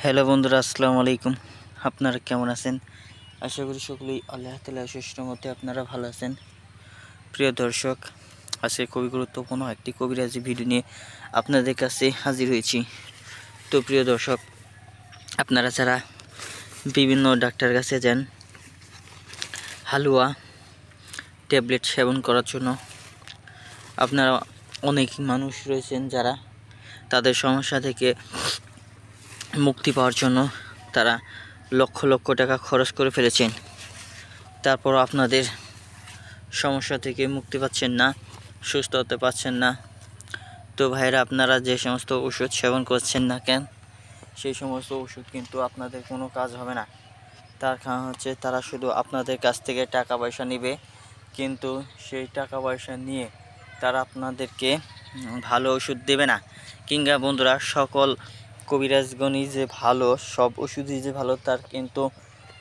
Hello বন্ধুরা, আসসালামু আলাইকুম। আপনারা কেমন আছেন? আশা করি সকলেই আল্লাহ তাআলার অশেষ রহমতে আপনারা ভালো আছেন। প্রিয় দর্শক, আজকে খুবই গুরুত্বপূর্ণ একটি কবিরাজি ভিডিও নিয়ে আপনাদের কাছে হাজির হয়েছি। তো প্রিয় দর্শক, আপনারা যারা বিভিন্ন ডাক্তার কাছে যান হালুয়া ট্যাবলেট সেবন করার জন্য, আপনারা অনেক মানুষ রয়েছেন যারা তাদের সমস্যা থেকে মুক্তি পাওয়ার জন্য তারা লক্ষ লক্ষ টাকা খরচ করে ফেলেছেন, তারপরও আপনাদের সমস্যা থেকে মুক্তি পাচ্ছেন না, সুস্থ হতে পারছেন না। তো ভাইরা, আপনারা যে সমস্ত ওষুধ সেবন করছেন না কেন, সেই সমস্ত ওষুধ কিন্তু আপনাদের কোনো কাজ হবে না। তার কারণ হচ্ছে তারা শুধু আপনাদের কাছ থেকে টাকা পয়সা নেবে, কিন্তু সেই টাকা পয়সা নিয়ে তারা আপনাদেরকে ভালো ওষুধ দেবে না। কিংবা বন্ধুরা, সকল কবিরাজগণই যে ভালো, সব ওষুধই যে ভালো তার কিন্তু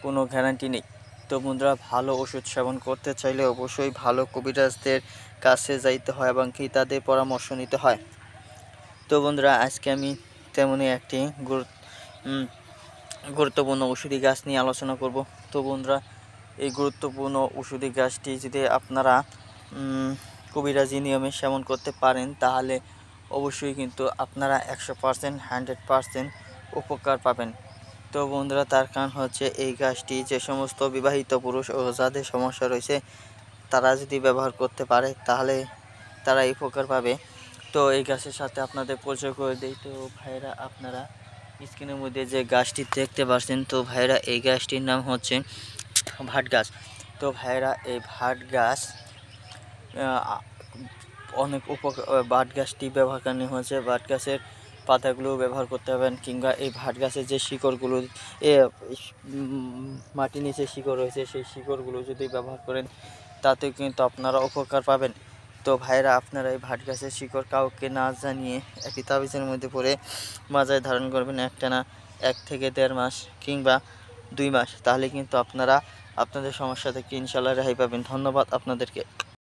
কোনো গ্যারান্টি নেই। তো বন্ধুরা, ভালো ওষুধ সেবন করতে চাইলে অবশ্যই ভালো কবিরাজদের কাছে যাইতে হয় এবং কি তাদের পরামর্শ নিতে হয়। তো বন্ধুরা, আজকে আমি তেমনই একটি গুরুত্বপূর্ণ ওষুধি গাছ নিয়ে আলোচনা করব। তো বন্ধুরা, এই গুরুত্বপূর্ণ ওষুধি গাছটি যদি আপনারা কবিরাজি নিয়মে সেবন করতে পারেন, তাহলে অবশ্যই কিন্তু আপনারা 100% 100% উপকার পাবেন। তো বন্ধুরা, তার কারণ হচ্ছে এই গাছটি যে সমস্ত বিবাহিত পুরুষ ও যাদের সমস্যা রয়েছে তারা যদি ব্যবহার করতে পারে তাহলে তারা এই উপকার পাবে। তো এই গাছের সাথে আপনাদের পরিচয় করে দিই। তো ভাইরা, আপনারা স্ক্রিনের মধ্যে যে গাছটি দেখতে পাচ্ছেন, তো ভাইরা এই গাছটির নাম হচ্ছে ভাট গাছ। তো ভাইরা, এই ভাট গাছ অনেক ভাট গাছটি ব্যবহার করানো হয়েছে। ভাট গাছের পাতাগুলো ব্যবহার করতে হবেন, কিংবা এই ভাট গাছের যে শিকড়গুলো মাটির নিচে শিকড় রয়েছে, সেই শিকড়গুলো যদি ব্যবহার করেন তাতে কিন্তু আপনারা উপকার পাবেন। তো ভাইরা, আপনারা এই ভাট গাছের শিকড় কাউকে না জানিয়ে একটি তাবিজের মধ্যে পরে মাজায় ধারণ করবেন একটানা 1 থেকে 1.5 মাস কিংবা 2 মাস, তাহলে কিন্তু আপনারা আপনাদের সমস্যা থেকে ইনশাআল্লাহ রেহাই পাবেন। ধন্যবাদ আপনাদেরকে।